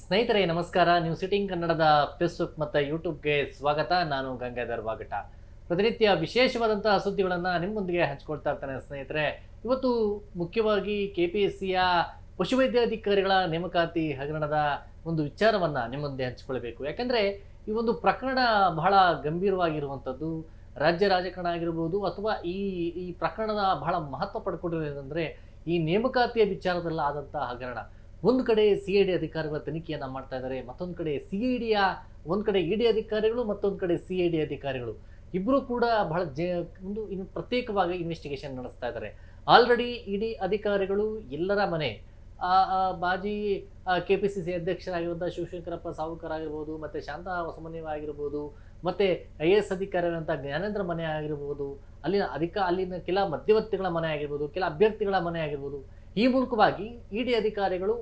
ಸ್ನೇಹಿತರೆ ನಮಸ್ಕಾರ. ನೀವು ಸಿಟಿಂಗ್ ಕನ್ನಡದ ಫೇಸ್ಬುಕ್ ಮತ್ತು ಯೂಟ್ಯೂಬ್ಗೆ ಸ್ವಾಗತ. ನಾನು ಗಂಗಾಧರ್ ವಾಗಟ. ಪ್ರತಿನಿತ್ಯ ವಿಶೇಷವಾದಂತಹ ಸುದ್ದಿಗಳನ್ನು ನಿಮ್ಮೊಂದಿಗೆ ಹಂಚ್ಕೊಳ್ತಾ ಇರ್ತಾನೆ ಸ್ನೇಹಿತರೆ. ಇವತ್ತು ಮುಖ್ಯವಾಗಿ KPSCಯ ಪಶುವೈದ್ಯಾಧಿಕಾರಿಗಳ ನೇಮಕಾತಿ ಹಗರಣದ ಒಂದು ವಿಚಾರವನ್ನು ನಿಮ್ಮ ಮುಂದೆ ಹಂಚಿಕೊಳ್ಬೇಕು. ಯಾಕಂದರೆ ಈ ಒಂದು ಪ್ರಕರಣ ಬಹಳ ಗಂಭೀರವಾಗಿರುವಂಥದ್ದು. ರಾಜ್ಯ ರಾಜಕಾರಣ ಆಗಿರ್ಬೋದು ಅಥವಾ ಈ ಈ ಪ್ರಕರಣದ ಬಹಳ ಮಹತ್ವ ಪಡ್ಕೊಂಡಿರೋದಂದರೆ ಈ ನೇಮಕಾತಿಯ ವಿಚಾರದಲ್ಲಿ ಆದಂತಹ ಹಗರಣ. ಒಂದು ಕಡೆ CID ಅಧಿಕಾರಿಗಳ ತನಿಖೆಯನ್ನು ಮಾಡ್ತಾ ಇದ್ದಾರೆ, ಮತ್ತೊಂದು ಕಡೆ ಒಂದು ಕಡೆ ED ಅಧಿಕಾರಿಗಳು, ಮತ್ತೊಂದು ಕಡೆ CID ಅಧಿಕಾರಿಗಳು ಇಬ್ಬರು ಕೂಡ ಬಹಳ ಇನ್ನು ಪ್ರತ್ಯೇಕವಾಗಿ ಇನ್ವೆಸ್ಟಿಗೇಷನ್ ನಡೆಸ್ತಾ ಇದ್ದಾರೆ. ಆಲ್ರೆಡಿ ED ಅಧಿಕಾರಿಗಳು ಎಲ್ಲರ ಮನೆ ಮಾಜಿ KPCC ಅಧ್ಯಕ್ಷರಾಗಿರುವಂಥ ಶಿವಶಂಕರಪ್ಪ ಸಾವುಕಾರ ಆಗಿರ್ಬೋದು, ಮತ್ತು ಶಾಂತಾ ಹೊಸಮನಿ ಆಗಿರ್ಬೋದು, ಮತ್ತು IAS ಅಧಿಕಾರಿಗಳಂಥ ಜ್ಞಾನೇಂದ್ರ ಮನೆ ಆಗಿರ್ಬೋದು, ಅಲ್ಲಿನ ಕೆಲ ಮಧ್ಯವರ್ತಿಗಳ ಮನೆ ಆಗಿರ್ಬೋದು, ಕೆಲ ಅಭ್ಯರ್ಥಿಗಳ ಮನೆ ಆಗಿರ್ಬೋದು, ಈ ಮೂಲಕವಾಗಿ ED ಅಧಿಕಾರಿಗಳು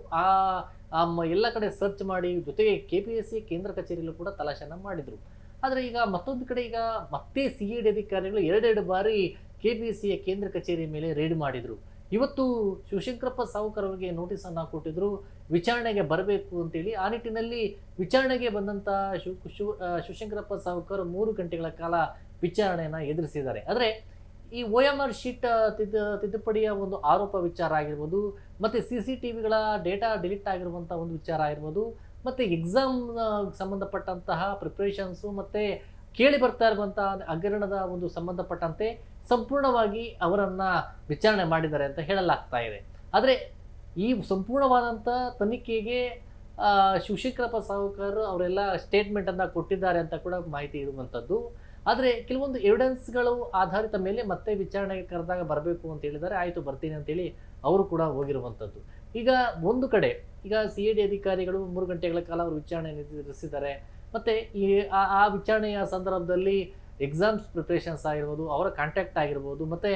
ಎಲ್ಲ ಕಡೆ ಸರ್ಚ್ ಮಾಡಿ, ಜೊತೆಗೆ KPSC ಕೇಂದ್ರ ಕಚೇರಿಯಲ್ಲೂ ಕೂಡ ತಲಾಶೆಯನ್ನು ಮಾಡಿದರು. ಆದರೆ ಈಗ ಮತ್ತೊಂದು ಕಡೆ ಮತ್ತೆ CID ಅಧಿಕಾರಿಗಳು ಎರಡೆರಡು ಬಾರಿ KPSCಯ ಕೇಂದ್ರ ಕಚೇರಿ ಮೇಲೆ ರೇಡ್ ಮಾಡಿದರು. ಇವತ್ತು ಶಿವಶಂಕರಪ್ಪ ಸಾವುಕಾರ ಅವರಿಗೆ ನೋಟಿಸನ್ನು ಕೊಟ್ಟಿದ್ರು, ವಿಚಾರಣೆಗೆ ಬರಬೇಕು ಅಂತೇಳಿ. ಆ ನಿಟ್ಟಿನಲ್ಲಿ ವಿಚಾರಣೆಗೆ ಬಂದಂಥ ಶಿವಶಂಕರಪ್ಪ ಸಾವುಕಾರ 3 ಗಂಟೆಗಳ ಕಾಲ ವಿಚಾರಣೆಯನ್ನು ಎದುರಿಸಿದ್ದಾರೆ. ಆದರೆ ಈ OMR ಶೀಟ್ ತಿದ್ದುಪಡಿಯ ಒಂದು ಆರೋಪ ವಿಚಾರ ಆಗಿರ್ಬೋದು, ಮತ್ತು CCTVಗಳ ಡೇಟಾ ಡಿಲೀಟ್ ಆಗಿರುವಂಥ ಒಂದು ವಿಚಾರ ಆಗಿರ್ಬೋದು, ಮತ್ತು ಎಕ್ಸಾಮ್ ಸಂಬಂಧಪಟ್ಟಂತಹ ಪ್ರಿಪ್ರೇಷನ್ಸು, ಮತ್ತು ಕೇಳಿ ಬರ್ತಾ ಇರುವಂಥ ಹಗರಣದ ಒಂದು ಸಂಬಂಧಪಟ್ಟಂತೆ ಸಂಪೂರ್ಣವಾಗಿ ಅವರನ್ನು ವಿಚಾರಣೆ ಮಾಡಿದ್ದಾರೆ ಅಂತ ಹೇಳಲಾಗ್ತಾ ಇದೆ. ಆದರೆ ಈ ಸಂಪೂರ್ಣವಾದಂಥ ತನಿಖೆಗೆ ಶಿವಶಂಕರಪ್ಪ ಸಾವುಕಾರ ಅವರೆಲ್ಲ ಸ್ಟೇಟ್ಮೆಂಟನ್ನು ಕೊಟ್ಟಿದ್ದಾರೆ ಅಂತ ಕೂಡ ಮಾಹಿತಿ ಇರುವಂಥದ್ದು. ಆದರೆ ಕೆಲವೊಂದು ಎವಿಡೆನ್ಸ್ಗಳು ಆಧಾರಿತ ಮೇಲೆ ಮತ್ತೆ ವಿಚಾರಣೆಗೆ ಕರೆದಾಗ ಬರಬೇಕು ಅಂತ ಹೇಳಿದ್ದಾರೆ. ಆಯಿತು ಬರ್ತೀನಿ ಅಂತೇಳಿ ಅವರು ಕೂಡ ಹೋಗಿರುವಂಥದ್ದು. ಈಗ ಒಂದು ಕಡೆ CID ಅಧಿಕಾರಿಗಳು 3 ಗಂಟೆಗಳ ಕಾಲ ಅವರು ವಿಚಾರಣೆ ನಡೆಸಿದ್ದಾರೆ. ಮತ್ತು ಆ ವಿಚಾರಣೆಯ ಸಂದರ್ಭದಲ್ಲಿ ಎಕ್ಸಾಮ್ಸ್ ಪ್ರಿಪ್ರೇಷನ್ಸ್ ಆಗಿರ್ಬೋದು, ಅವರ ಕಾಂಟ್ಯಾಕ್ಟ್ ಆಗಿರ್ಬೋದು, ಮತ್ತು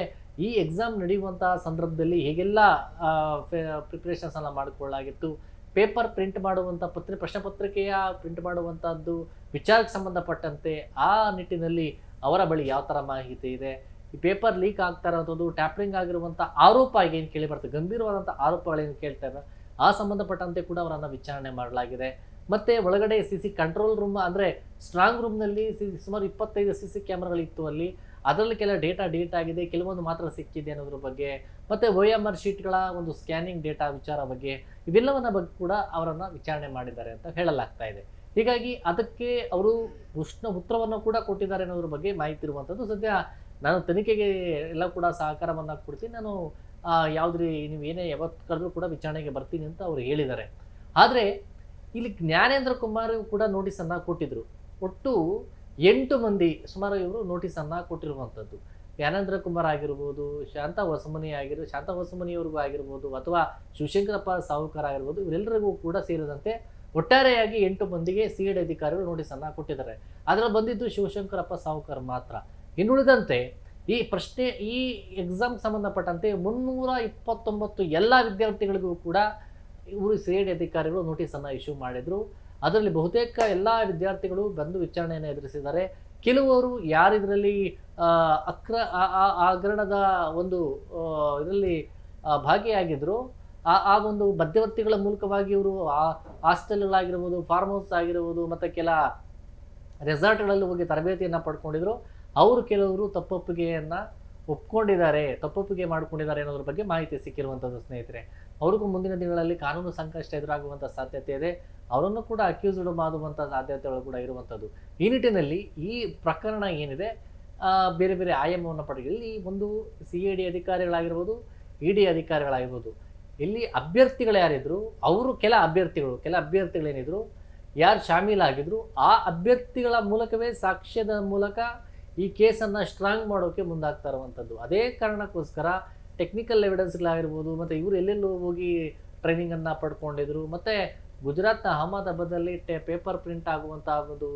ಈ ಎಕ್ಸಾಮ್ ನಡೆಯುವಂಥ ಸಂದರ್ಭದಲ್ಲಿ ಹೇಗೆಲ್ಲ ಪ್ರಿಪ್ರೇಷನ್ಸನ್ನು ಮಾಡಿಕೊಳ್ಳಾಗಿತ್ತು, ಪೇಪರ್ ಪ್ರಿಂಟ್ ಮಾಡುವಂಥ ಪ್ರಶ್ನೆ ಪತ್ರಿಕೆಯ ಪ್ರಿಂಟ್ ಮಾಡುವಂಥದ್ದು ವಿಚಾರಕ್ಕೆ ಸಂಬಂಧಪಟ್ಟಂತೆ ಆ ನಿಟ್ಟಿನಲ್ಲಿ ಅವರ ಬಳಿ ಯಾವ ಥರ ಮಾಹಿತಿ ಇದೆ, ಈ ಪೇಪರ್ ಲೀಕ್ ಆಗ್ತಾ ಇರೋಂಥದ್ದು, ಟ್ಯಾಪ್ರಿಂಗ್ ಆಗಿರುವಂಥ ಆರೋಪ ಏನು ಕೇಳಿ ಬರ್ತದೆ, ಗಂಭೀರವಾದಂಥ ಆರೋಪಗಳೇನು ಕೇಳ್ತಾ ಇದ್ದಾರೆ, ಆ ಸಂಬಂಧಪಟ್ಟಂತೆ ಕೂಡ ಅವರನ್ನು ವಿಚಾರಣೆ ಮಾಡಲಾಗಿದೆ. ಮತ್ತು ಒಳಗಡೆ CC ಕಂಟ್ರೋಲ್ ರೂಮ್ ಅಂದರೆ ಸ್ಟ್ರಾಂಗ್ ರೂಮ್ನಲ್ಲಿ ಸುಮಾರು 25 CC ಕ್ಯಾಮ್ರಾಗಳಿತ್ತು ಅಲ್ಲಿ. ಅದರಲ್ಲಿ ಕೆಲ ಡೇಟಾ ಡಿಲೀಟ್ ಆಗಿದೆ, ಕೆಲವೊಂದು ಮಾತ್ರ ಸಿಕ್ಕಿದೆ ಅನ್ನೋದ್ರ ಬಗ್ಗೆ, ಮತ್ತು OMR ಶೀಟ್ಗಳ ಒಂದು ಸ್ಕ್ಯಾನಿಂಗ್ ಡೇಟಾ ವಿಚಾರ ಬಗ್ಗೆ, ಇವೆಲ್ಲವನ್ನ ಬಗ್ಗೆ ಕೂಡ ಅವರನ್ನು ವಿಚಾರಣೆ ಮಾಡಿದ್ದಾರೆ ಅಂತ ಹೇಳಲಾಗ್ತಾ ಇದೆ. ಹೀಗಾಗಿ ಅದಕ್ಕೆ ಅವರು ಉತ್ತರವನ್ನು ಕೂಡ ಕೊಟ್ಟಿದ್ದಾರೆ ಅನ್ನೋದ್ರ ಬಗ್ಗೆ ಮಾಹಿತಿ ಇರುವಂಥದ್ದು. ಸದ್ಯ ನಾನು ತನಿಖೆಗೆ ಎಲ್ಲ ಕೂಡ ಸಹಕಾರವನ್ನು ಕೊಡ್ತೀನಿ, ನಾನು ಯಾವುದ್ರಿ ನೀವು ಯಾವತ್ತು ಕರೆದ್ರೂ ಕೂಡ ವಿಚಾರಣೆಗೆ ಬರ್ತೀನಿ ಅಂತ ಅವರು ಹೇಳಿದ್ದಾರೆ. ಆದರೆ ಇಲ್ಲಿ ಜ್ಞಾನೇಂದ್ರ ಕುಮಾರ್ ಕೂಡ ನೋಟಿಸನ್ನು ಕೊಟ್ಟಿದ್ರು. ಒಟ್ಟು 8 ಮಂದಿ ಸುಮಾರು ಇವರು ನೋಟಿಸನ್ನು ಕೊಟ್ಟಿರುವಂಥದ್ದು. ಜ್ಞಾನೇಂದ್ರ ಕುಮಾರ್ ಆಗಿರ್ಬೋದು, ಶಾಂತಾ ಹೊಸಮನಿಯವ್ರಿಗೂ ಆಗಿರ್ಬೋದು, ಅಥವಾ ಶಿವಶಂಕರಪ್ಪ ಸಾವುಕಾರ ಆಗಿರ್ಬೋದು, ಇವರೆಲ್ಲರಿಗೂ ಕೂಡ ಸೇರಿದಂತೆ ಒಟ್ಟಾರೆಯಾಗಿ 8 ಮಂದಿಗೆ CID ಅಧಿಕಾರಿಗಳು ನೋಟಿಸನ್ನು ಕೊಟ್ಟಿದ್ದಾರೆ. ಅದರಲ್ಲಿ ಬಂದಿದ್ದು ಶಿವಶಂಕರಪ್ಪ ಸಾವುಕಾರ ಮಾತ್ರ. ಇನ್ನುಳಿದಂತೆ ಈ ಎಕ್ಸಾಮ್ ಸಂಬಂಧಪಟ್ಟಂತೆ 329 ಎಲ್ಲ ವಿದ್ಯಾರ್ಥಿಗಳಿಗೂ ಕೂಡ ಇವರು CID ಅಧಿಕಾರಿಗಳು ನೋಟಿಸನ್ನು ಇಶ್ಯೂ ಮಾಡಿದರು. ಅದರಲ್ಲಿ ಬಹುತೇಕ ಎಲ್ಲ ವಿದ್ಯಾರ್ಥಿಗಳು ಬಂದು ವಿಚಾರಣೆಯನ್ನು ಎದುರಿಸಿದ್ದಾರೆ. ಕೆಲವರು ಇದರಲ್ಲಿ ಹಗರಣದ ಒಂದು ಇದರಲ್ಲಿ ಭಾಗಿಯಾಗಿದ್ದರು, ಆ ಒಂದು ಮಧ್ಯವರ್ತಿಗಳ ಮೂಲಕವಾಗಿ ಇವರು ಹಾಸ್ಟೆಲ್ಗಳಾಗಿರ್ಬೋದು, ಫಾರ್ಮ್ ಹೌಸ್ ಆಗಿರ್ಬೋದು, ಮತ್ತು ಕೆಲ ರೆಸಾರ್ಟ್ಗಳಲ್ಲಿ ಹೋಗಿ ತರಬೇತಿಯನ್ನು ಪಡ್ಕೊಂಡಿದ್ರು. ಅವರು ಕೆಲವರು ತಪ್ಪೊಪ್ಪಿಗೆ ಮಾಡಿಕೊಂಡಿದ್ದಾರೆ ಅನ್ನೋದ್ರ ಬಗ್ಗೆ ಮಾಹಿತಿ ಸಿಕ್ಕಿರುವಂಥದ್ದು ಸ್ನೇಹಿತರೆ. ಅವ್ರಿಗೂ ಮುಂದಿನ ದಿನಗಳಲ್ಲಿ ಕಾನೂನು ಸಂಕಷ್ಟ ಎದುರಾಗುವಂಥ ಸಾಧ್ಯತೆ ಇದೆ. ಅವರನ್ನು ಕೂಡ ಅಕ್ಯೂಸ್ಡ್ ಮಾಡುವಂಥ ಸಾಧ್ಯತೆಗಳು ಕೂಡ ಇರುವಂಥದ್ದು. ಈ ನಿಟ್ಟಿನಲ್ಲಿ ಈ ಪ್ರಕರಣ ಏನಿದೆ ಬೇರೆ ಬೇರೆ ಆಯಾಮವನ್ನು ಪಡೆದು ಇಲ್ಲಿ ಒಂದು CID ಅಧಿಕಾರಿಗಳಾಗಿರ್ಬೋದು, ED ಅಧಿಕಾರಿಗಳಾಗಿರ್ಬೋದು, ಇಲ್ಲಿ ಅಭ್ಯರ್ಥಿಗಳು ಯಾರಿದ್ರು, ಅವರು ಕೆಲ ಅಭ್ಯರ್ಥಿಗಳೇನಿದ್ರು ಯಾರು ಶಾಮೀಲಾಗಿದ್ರು, ಆ ಅಭ್ಯರ್ಥಿಗಳ ಮೂಲಕವೇ ಸಾಕ್ಷ್ಯದ ಮೂಲಕ ಈ ಕೇಸನ್ನು ಸ್ಟ್ರಾಂಗ್ ಮಾಡೋಕ್ಕೆ ಮುಂದಾಗ್ತಾ ಇರುವಂಥದ್ದು. ಅದೇ ಕಾರಣಕ್ಕೋಸ್ಕರ ಟೆಕ್ನಿಕಲ್ ಎವಿಡೆನ್ಸ್ಗಳಾಗಿರ್ಬೋದು, ಮತ್ತು ಇವರು ಎಲ್ಲೆಲ್ಲೂ ಹೋಗಿ ಟ್ರೈನಿಂಗನ್ನು ಪಡ್ಕೊಂಡಿದ್ರು, ಮತ್ತು ಗುಜರಾತ್ನ ಅಹಮದಾಬಾದಲ್ಲಿ ಪೇಪರ್ ಪ್ರಿಂಟ್ ಆಗುವಂಥ ಒಂದು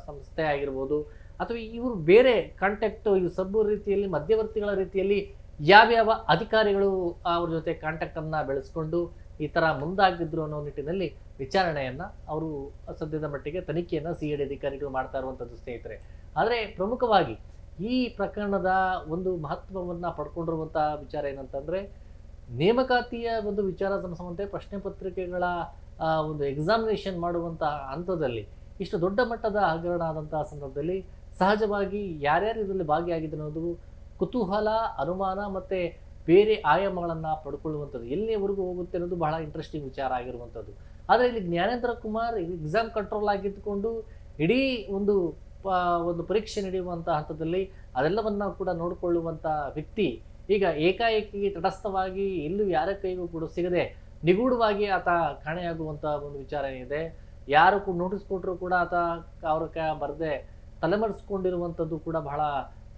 ಸಂಸ್ಥೆ ಆಗಿರ್ಬೋದು, ಅಥವಾ ಇವರು ಬೇರೆ ಕಾಂಟ್ಯಾಕ್ಟ್ ರೀತಿಯಲ್ಲಿ ಮಧ್ಯವರ್ತಿಗಳ ರೀತಿಯಲ್ಲಿ ಯಾವ್ಯಾವ ಅಧಿಕಾರಿಗಳು ಅವ್ರ ಜೊತೆ ಕಾಂಟ್ಯಾಕ್ಟನ್ನು ಬೆಳೆಸ್ಕೊಂಡು ಈ ಥರ ಮುಂದಾಗಿದ್ರು ಅನ್ನೋ ನಿಟ್ಟಿನಲ್ಲಿ ವಿಚಾರಣೆಯನ್ನು ಅವರು ಸದ್ಯದ ಮಟ್ಟಿಗೆ ತನಿಖೆಯನ್ನು CID ಅಧಿಕಾರಿಗಳು ಮಾಡ್ತಾ ಇರುವಂಥದ್ದು ಸ್ನೇಹಿತರೆ. ಆದರೆ ಪ್ರಮುಖವಾಗಿ ಈ ಪ್ರಕರಣದ ಒಂದು ಮಹತ್ವವನ್ನು ಪಡ್ಕೊಂಡಿರುವಂಥ ವಿಚಾರ ಏನಂತಂದರೆ ನೇಮಕಾತಿಯ ಒಂದು ವಿಚಾರ ಸಂಬಂಧಪಟ್ಟಂತೆ ಪ್ರಶ್ನೆ ಪತ್ರಿಕೆಗಳ ಒಂದು ಎಕ್ಸಾಮಿನೇಷನ್ ಮಾಡುವಂಥ ಹಂತದಲ್ಲಿ ಇಷ್ಟು ದೊಡ್ಡ ಮಟ್ಟದ ಹಗರಣ ಆದಂತಹ ಸಂದರ್ಭದಲ್ಲಿ ಸಹಜವಾಗಿ ಯಾರ್ಯಾರು ಇದರಲ್ಲಿ ಭಾಗಿಯಾಗಿದ್ದು ಅನ್ನೋದು ಕುತೂಹಲ, ಅನುಮಾನ ಮತ್ತು ಬೇರೆ ಆಯಾಮಗಳನ್ನು ಪಡ್ಕೊಳ್ಳುವಂಥದ್ದು, ಎಲ್ಲಿವರೆಗೂ ಹೋಗುತ್ತೆ ಅನ್ನೋದು ಬಹಳ ಇಂಟ್ರೆಸ್ಟಿಂಗ್ ವಿಚಾರ ಆಗಿರುವಂಥದ್ದು. ಆದರೆ ಇಲ್ಲಿ ಜ್ಞಾನೇಂದ್ರ ಕುಮಾರ್ ಎಕ್ಸಾಮ್ ಕಂಟ್ರೋಲ್ ಆಗಿದ್ದುಕೊಂಡು ಇಡೀ ಒಂದು ಪರೀಕ್ಷೆ ನಡೆಯುವಂಥ ಹಂತದಲ್ಲಿ ಅದೆಲ್ಲವನ್ನು ಕೂಡ ನೋಡಿಕೊಳ್ಳುವಂಥ ವ್ಯಕ್ತಿ ಈಗ ಏಕಾಏಕಿ ತಟಸ್ಥವಾಗಿ ಎಲ್ಲೂ ಯಾರ ಕೈಗೂ ಕೂಡ ಸಿಗದೆ ನಿಗೂಢವಾಗಿ ಆತ ಕಾಣೆಯಾಗುವಂಥ ಒಂದು ವಿಚಾರ ಏನಿದೆ. ಯಾರು ಕೂಡ ನೋಟಿಸ್ ಕೊಟ್ಟರು ಕೂಡ ಆತ ಅವ್ರ ಬರದೆ ತಲೆಮರೆಸ್ಕೊಂಡಿರುವಂಥದ್ದು ಕೂಡ ಬಹಳ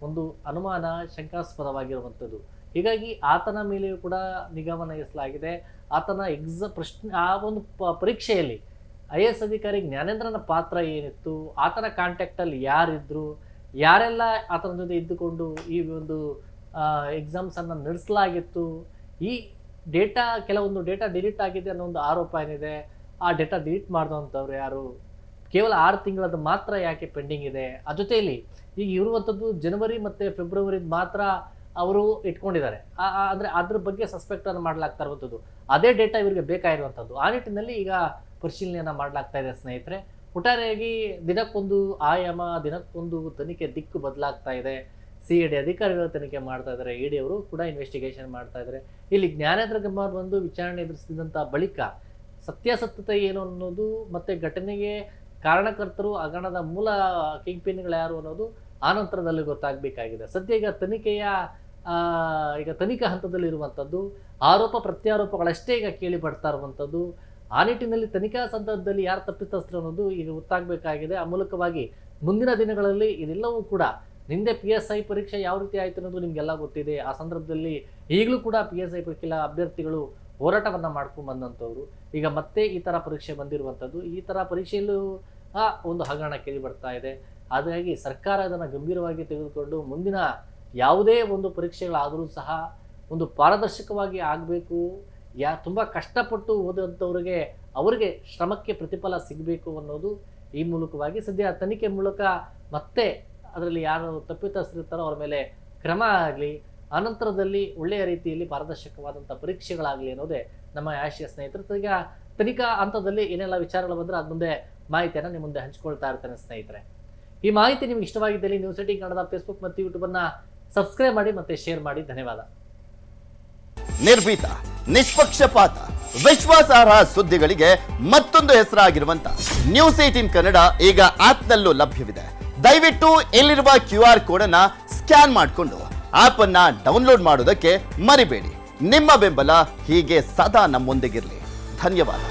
ಒಂದು ಅನುಮಾನ, ಶಂಕಾಸ್ಪದವಾಗಿರುವಂಥದ್ದು. ಹೀಗಾಗಿ ಆತನ ಮೇಲೆಯೂ ಕೂಡ ನಿಗಾವನ್ನು ವಹಿಸಲಾಗಿದೆ. ಆತನ ಆ ಒಂದು ಪರೀಕ್ಷೆಯಲ್ಲಿ IAS ಅಧಿಕಾರಿ ಜ್ಞಾನೇಂದ್ರನ ಪಾತ್ರ ಏನಿತ್ತು, ಆತನ ಕಾಂಟ್ಯಾಕ್ಟಲ್ಲಿ ಯಾರಿದ್ರು, ಯಾರೆಲ್ಲ ಆತನ ಜೊತೆ ಇದ್ದುಕೊಂಡು ಈ ಒಂದು ಎಕ್ಸಾಮ್ಸನ್ನು ನಡೆಸಲಾಗಿತ್ತು, ಈ ಕೆಲವೊಂದು ಡೇಟಾ ಡಿಲೀಟ್ ಆಗಿದೆ ಅನ್ನೋ ಒಂದು ಆರೋಪ ಏನಿದೆ, ಆ ಡೇಟಾ ಡಿಲೀಟ್ ಮಾಡಿದಂಥವ್ರು ಯಾರು, ಕೇವಲ 6 ತಿಂಗಳದ್ದು ಮಾತ್ರ ಯಾಕೆ ಪೆಂಡಿಂಗ್ ಇದೆ, ಆ ಜೊತೆಯಲ್ಲಿ ಈಗ ಇರುವಂಥದ್ದು ಜನವರಿ ಮತ್ತು ಫೆಬ್ರವರಿ ಮಾತ್ರ ಅವರು ಇಟ್ಕೊಂಡಿದ್ದಾರೆ. ಅಂದರೆ ಅದ್ರ ಬಗ್ಗೆ ಸಸ್ಪೆಕ್ಟನ್ನು ಮಾಡಲಾಗ್ತಾ ಇರುವಂಥದ್ದು, ಅದೇ ಡೇಟಾ ಇವರಿಗೆ ಬೇಕಾಗಿರುವಂಥದ್ದು. ಆ ನಿಟ್ಟಿನಲ್ಲಿ ಈಗ ಪರಿಶೀಲನೆಯನ್ನು ಮಾಡಲಾಗ್ತಾ ಇದೆ ಸ್ನೇಹಿತರೆ. ಒಟ್ಟಾರೆಯಾಗಿ ದಿನಕ್ಕೊಂದು ಆಯಾಮ, ದಿನಕ್ಕೊಂದು ತನಿಖೆ ದಿಕ್ಕು ಬದಲಾಗ್ತಾ ಇದೆ. CID ಅಧಿಕಾರಿಗಳು ತನಿಖೆ ಮಾಡ್ತಾ ಇದ್ದಾರೆ, ED ಅವರು ಕೂಡ ಇನ್ವೆಸ್ಟಿಗೇಷನ್ ಮಾಡ್ತಾ ಇದ್ದಾರೆ. ಇಲ್ಲಿ ಜ್ಞಾನೇಂದ್ರ ಕುಮಾರ್ ಬಂದು ವಿಚಾರಣೆ ಎದುರಿಸಿದಂಥ ಬಳಿಕ ಸತ್ಯಾಸತ್ಯತೆ ಏನು ಅನ್ನೋದು ಮತ್ತು ಘಟನೆಗೆ ಕಾರಣಕರ್ತರು, ಹಗರಣದ ಮೂಲ ಕಿಂಗ್ ಪಿನ್ಗಳು ಯಾರು ಅನ್ನೋದು ಆನಂತರದಲ್ಲಿ ಗೊತ್ತಾಗಬೇಕಾಗಿದೆ. ಸದ್ಯ ಈಗ ತನಿಖಾ ಹಂತದಲ್ಲಿ ಇರುವಂಥದ್ದು, ಆರೋಪ ಪ್ರತ್ಯಾರೋಪಗಳಷ್ಟೇ ಈಗ ಕೇಳಿ ಬರ್ತಾ ಇರುವಂಥದ್ದು. ಆ ನಿಟ್ಟಿನಲ್ಲಿ ತನಿಖಾ ಸಂದರ್ಭದಲ್ಲಿ ಯಾರು ತಪ್ಪಿತಸ್ಥರು ಅನ್ನೋದು ಈಗ ಗೊತ್ತಾಗಬೇಕಾಗಿದೆ. ಆ ಮೂಲಕವಾಗಿ ಮುಂದಿನ ದಿನಗಳಲ್ಲಿ ಇದೆಲ್ಲವೂ ಕೂಡ ನಿಂದೆ PSI ಪರೀಕ್ಷೆ ಯಾವ ರೀತಿ ಆಯಿತು ಅನ್ನೋದು ನಿಮಗೆಲ್ಲ ಗೊತ್ತಿದೆ. ಆ ಸಂದರ್ಭದಲ್ಲಿ ಈಗಲೂ ಕೂಡ PSI ಕೆಲ ಅಭ್ಯರ್ಥಿಗಳು ಹೋರಾಟವನ್ನು ಮಾಡ್ಕೊಂಡು ಬಂದಂಥವ್ರು ಈಗ ಮತ್ತೆ ಈ ಥರ ಪರೀಕ್ಷೆ ಬಂದಿರುವಂಥದ್ದು. ಈ ಥರ ಪರೀಕ್ಷೆಯಲ್ಲೂ ಒಂದು ಹಗರಣ ಕೇಳಿ ಬರ್ತಾ ಇದೆ. ಹಾಗಾಗಿ ಸರ್ಕಾರ ಅದನ್ನು ಗಂಭೀರವಾಗಿ ತೆಗೆದುಕೊಂಡು ಮುಂದಿನ ಯಾವುದೇ ಒಂದು ಪರೀಕ್ಷೆಗಳಾದರೂ ಸಹ ಒಂದು ಪಾರದರ್ಶಕವಾಗಿ ಆಗಬೇಕು. ತುಂಬ ಕಷ್ಟಪಟ್ಟು ಓದುವಂಥವ್ರಿಗೆ ಅವರಿಗೆ ಶ್ರಮಕ್ಕೆ ಪ್ರತಿಫಲ ಸಿಗಬೇಕು ಅನ್ನೋದು ಈ ಮೂಲಕವಾಗಿ ಸದ್ಯ ತನಿಖೆ ಮೂಲಕ ಮತ್ತೆ ಅದರಲ್ಲಿ ಯಾರು ತಪ್ಪಿತಸ್ಥರಿರ್ತಾರೋ ಅವ್ರ ಮೇಲೆ ಕ್ರಮ ಆಗಲಿ, ಅನಂತರದಲ್ಲಿ ಒಳ್ಳೆಯ ರೀತಿಯಲ್ಲಿ ಪಾರದರ್ಶಕವಾದಂಥ ಪರೀಕ್ಷೆಗಳಾಗಲಿ ಅನ್ನೋದೇ ನಮ್ಮ ಆಶಯ ಸ್ನೇಹಿತರು. ಈಗ ತನಿಖಾ ಹಂತದಲ್ಲಿ ಏನೆಲ್ಲ ವಿಚಾರಗಳು ಬಂದರೆ ಅದು ಮುಂದೆ ಮಾಹಿತಿಯನ್ನು ನಿಮ್ಮ ಮುಂದೆ ಹಂಚ್ಕೊಳ್ತಾ ಇರ್ತಾನೆ ಸ್ನೇಹಿತರೆ. ಈ ಮಾಹಿತಿ ನಿಮ್ಗೆ ಇಷ್ಟವಾಗಿದ್ದಲ್ಲಿ ನ್ಯೂಸ್ 18 ಕನ್ನಡ ಫೇಸ್ಬುಕ್ ಮತ್ತು ಯೂಟ್ಯೂಬನ್ನು ಸಬ್ಸ್ಕ್ರೈಬ್ ಮಾಡಿ ಮತ್ತು ಶೇರ್ ಮಾಡಿ. ಧನ್ಯವಾದ. ನಿರ್ಭೀತ, ನಿಷ್ಪಕ್ಷಪಾತ, ವಿಶ್ವಾಸಾರ್ಹ ಸುದ್ದಿಗಳಿಗೆ ಮತ್ತೊಂದು ಹೆಸರಾಗಿರುವಂತ ನ್ಯೂಸ್ 18 ಕನ್ನಡ ಈಗ ಆಪ್ನಲ್ಲೂ ಲಭ್ಯವಿದೆ. ದಯವಿಟ್ಟು ಇಲ್ಲಿರುವ QR ಕೋಡ್ ಅನ್ನ ಸ್ಕ್ಯಾನ್ ಮಾಡಿಕೊಂಡು ಆಪ್ ಅನ್ನ ಡೌನ್ಲೋಡ್ ಮಾಡೋದಕ್ಕೆ ಮರಿಬೇಡಿ. ನಿಮ್ಮ ಬೆಂಬಲ ಹೀಗೆ ಸದಾ ನಮ್ಮೊಂದಿಗಿರಲಿ. ಧನ್ಯವಾದ.